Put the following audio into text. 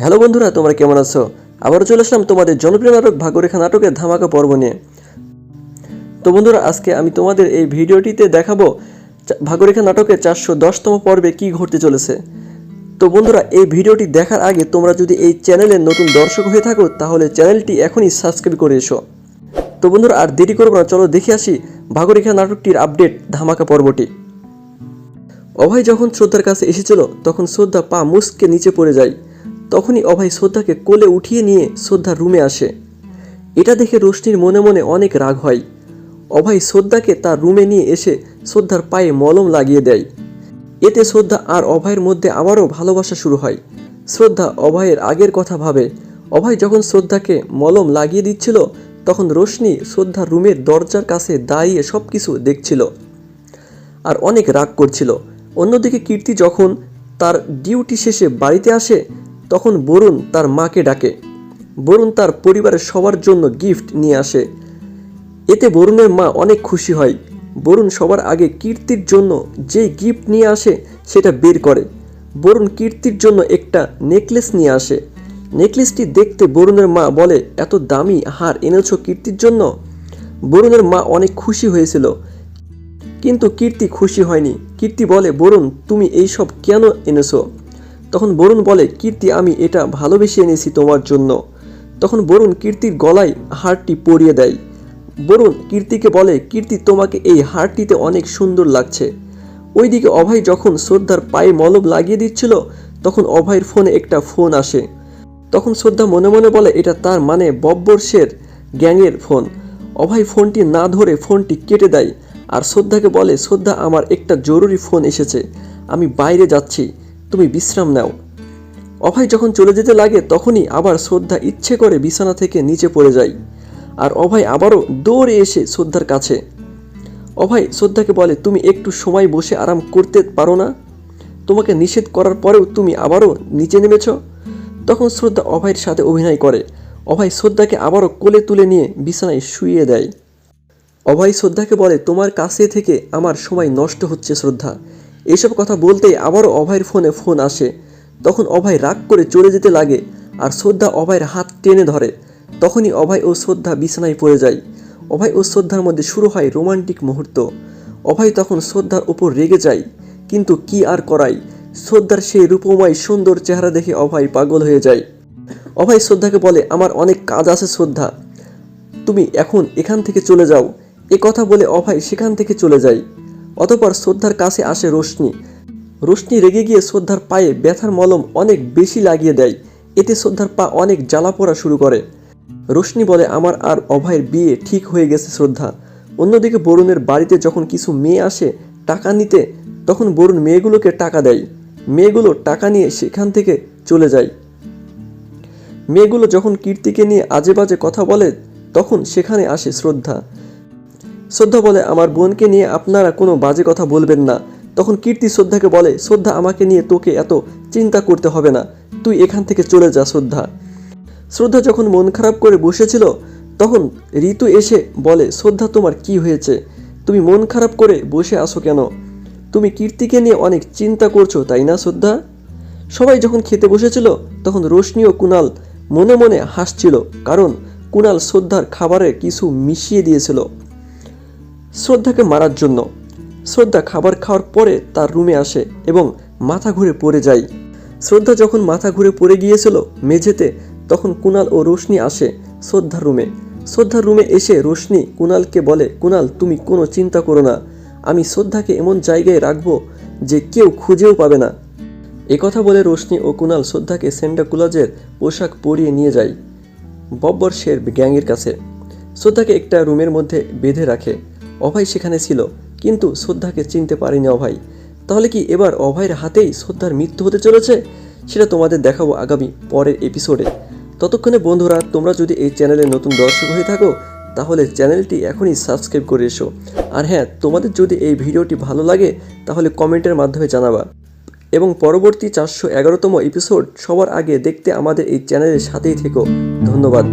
Hello বন্ধুরা, তোমরা কেমন আছো? আবারও চলে আসলাম তোমাদের জনপ্রিয় নাটক ভাগ্যরেখা নাটকের ধামাকা পর্ব নিয়ে। তো বন্ধুরা, আজকে আমি তোমাদের এই ভিডিওটিতে দেখাবো ভাগ্যরেখা নাটকের 410তম পর্বে কি ঘটতে চলেছে। তো বন্ধুরা, এই ভিডিওটি দেখার আগে তোমরা যদি এই চ্যানেলের নতুন দর্শক হয়ে থাকো তাহলে চ্যানেলটি এখনই সাবস্ক্রাইব করে এসো। তো বন্ধুরা, আর দেরি করবো না, চলো দেখে আসি ভাগ্যরেখা নাটকটির আপডেট ধামাকা পর্বটি। অভয় যখন শ্রদ্ধার কাছে এসেছিল তখন শ্রদ্ধা পা মুচকে নিচে পড়ে যায়। তখনই অভয় শ্রদ্ধাকে কোলে উঠিয়ে নিয়ে শ্রদ্ধার রুমে আসে। এটা দেখে রোশনির মনে মনে অনেক রাগ হয়। অভয় শ্রদ্ধাকে তার রুমে নিয়ে এসে শ্রদ্ধার পায়ে মলম লাগিয়ে দেয়। এতে শ্রদ্ধা আর অভয়ের মধ্যে আবারও ভালোবাসা শুরু হয়। শ্রদ্ধা অভয়ের আগের কথা ভাবে। অভয় যখন শ্রদ্ধাকে মলম লাগিয়ে দিচ্ছিল তখন রোশনি শ্রদ্ধার রুমের দরজার কাছে দাঁড়িয়ে সব কিছু দেখছিল আর অনেক রাগ করছিল। অন্যদিকে কীর্তি যখন তার ডিউটি শেষে বাড়িতে আসে তখন বরুণ তার মাকে ডাকে। বরুণ তার পরিবারের সবার জন্য গিফট নিয়ে আসে। এতে বরুণের মা অনেক খুশি হয়। বরুণ সবার আগে কীর্তির জন্য যেই গিফট নিয়ে আসে সেটা বের করে। বরুণ কীর্তির জন্য একটা নেকলেস নিয়ে আসে। নেকলেসটি দেখতে বরুণের মা বলে, এত দামি হার এনেছো কীর্তির জন্য? বরুণের মা অনেক খুশি হয়েছিল, কিন্তু কীর্তি খুশি হয়নি। কীর্তি বলে, বরুণ তুমি এইসব কেন এনেছো? তখন বরুণ বলে, কীর্তি আমি এটা ভালোবেসে এনেছি তোমার জন্য। তখন বরুণ কীর্তির গলায় হারটি পরিয়ে দেয়। বরুণ কীর্তিকে বলে, কীর্তি তোমাকে এই হারটিতে অনেক সুন্দর লাগছে। ওইদিকে অভয় যখন শ্রদ্ধার পায়ে মলম লাগিয়ে দিচ্ছিল তখন অভয়ের ফোনে একটা ফোন আসে। তখন শ্রদ্ধা মনে মনে বলে, এটা তার মানে বব্বরশের গ্যাংয়ের ফোন। অভয় ফোনটি না ধরে ফোনটি কেটে দেয় আর শ্রদ্ধাকে বলে, শ্রদ্ধা আমার একটা জরুরি ফোন এসেছে, আমি বাইরে যাচ্ছি, তুমি বিশ্রাম নাও। অভয় যখন চলে যেতে লাগে তখনই আবার শ্রদ্ধা ইচ্ছে করে বিছানা থেকে নিচে পড়ে যায় আর অভয় আবারও দৌড়ে এসে শ্রদ্ধার কাছে। অভয় শ্রদ্ধাকে বলে, তুমি একটু সময় বসে আরাম করতে পারো না? তোমাকে নিষেধ করার পরেও তুমি আবারও নিচে নেমেছ। তখন শ্রদ্ধা অভয়ের সাথে অভিনয় করে। অভয় শ্রদ্ধাকে আবারও কোলে তুলে নিয়ে বিছানায় শুইয়ে দেয়। অভয় শ্রদ্ধাকে বলে, তোমার কাছে থেকে আমার সময় নষ্ট হচ্ছে শ্রদ্ধা। এইসব কথা বলতেই আবারও অভয়ের ফোনে ফোন আসে। তখন অভয় রাগ করে চলে যেতে লাগে আর শ্রদ্ধা অভয়ের হাত টেনে ধরে। তখনই অভয় ও শ্রদ্ধা বিছানায় পড়ে যায়। অভয় ও শ্রদ্ধার মধ্যে শুরু হয় রোমান্টিক মুহূর্ত। অভয় তখন শ্রদ্ধার উপর রেগে যায়, কিন্তু কি আর করাই, শ্রদ্ধার সেই রূপময় সুন্দর চেহারা দেখে অভয় পাগল হয়ে যায়। অভয় শ্রদ্ধাকে বলে, আমার অনেক কাজ আছে শ্রদ্ধা, তুমি এখন এখান থেকে চলে যাও। এ কথা বলে অভয় সেখান থেকে চলে যায়। অতঃপর শ্রদ্ধার কাছে আসে রোশনি। রোশনি রেগে গিয়ে শ্রদ্ধার পায়ে ব্যথার মলম অনেক বেশি লাগিয়ে দেয়। এতে শ্রদ্ধার পা অনেক জ্বালা পোড়া শুরু করে। রোশনি বলে, আমার আর অভয়ের বিয়ে ঠিক হয়ে গেছে শ্রদ্ধা। অন্যদিকে বরুণের বাড়িতে যখন কিছু মেয়ে আসে টাকা নিতে তখন বরুণ মেয়েগুলোকে টাকা দেয়। মেয়েগুলো টাকা নিয়ে সেখান থেকে চলে যায়। মেয়েগুলো যখন কীর্তিকে নিয়ে আজে বাজে কথা বলে তখন সেখানে আসে শ্রদ্ধা। শ্রদ্ধা বলে, আমার বোনকে নিয়ে আপনারা কোনো বাজে কথা বলবেন না। তখন কীর্তি শ্রদ্ধাকে বলে, শ্রদ্ধা আমাকে নিয়ে তোকে এত চিন্তা করতে হবে না, তুই এখান থেকে চলে যা শ্রদ্ধা। শ্রদ্ধা যখন মন খারাপ করে বসেছিল তখন ঋতু এসে বলে, শ্রদ্ধা তোমার কি হয়েছে? তুমি মন খারাপ করে বসে আসো কেন? তুমি কীর্তিকে নিয়ে অনেক চিন্তা করছো তাই না শ্রদ্ধা? সবাই যখন খেতে বসেছিল তখন রোশনি ও কুণাল মনে মনে হাসছিল, কারণ কুণাল শ্রদ্ধার খাবারে কিছু মিশিয়ে দিয়েছিল শ্রদ্ধাকে মারার জন্য। শ্রদ্ধা খাবার খাওয়ার পরে তার রুমে আসে এবং মাথা ঘুরে পড়ে যায়। শ্রদ্ধা যখন মাথা ঘুরে পড়ে গিয়েছিল মেঝেতে তখন কুণাল ও রোশনি আসে শ্রদ্ধার রুমে। শ্রদ্ধার রুমে এসে রোশনি কুণালকে বলে, কুণাল তুমি কোনো চিন্তা করো না, আমি শ্রদ্ধাকে এমন জায়গায় রাখবো যে কেউ খুঁজেও পাবে না। একথা বলে রোশনি ও কুণাল শ্রদ্ধাকে সেন্টা ক্লজের পোশাক পরিয়ে নিয়ে যায় বব্বরশের গ্যাংয়ের কাছে। শ্রদ্ধাকে একটা রুমের মধ্যে বেঁধে রাখে। অভয় সেখানে ছিল, কিন্তু শ্রদ্ধাকে চিনতে পারেনি অভয়। তাহলে কি এবার অভয়ের হাতেই শ্রদ্ধার মৃত্যু হতে চলেছে? সেটা তোমাদের দেখাবো আগামী পরের এপিসোডে। ততক্ষণে বন্ধুরা, তোমরা যদি এই চ্যানেলে নতুন দর্শক হয়ে থাকো তাহলে চ্যানেলটি এখনই সাবস্ক্রাইব করে এসো। আর হ্যাঁ, তোমাদের যদি এই ভিডিওটি ভালো লাগে তাহলে কমেন্টের মাধ্যমে জানাবা এবং পরবর্তী 411তম এপিসোড সবার আগে দেখতে আমাদের এই চ্যানেলের সাথেই থেকো। ধন্যবাদ।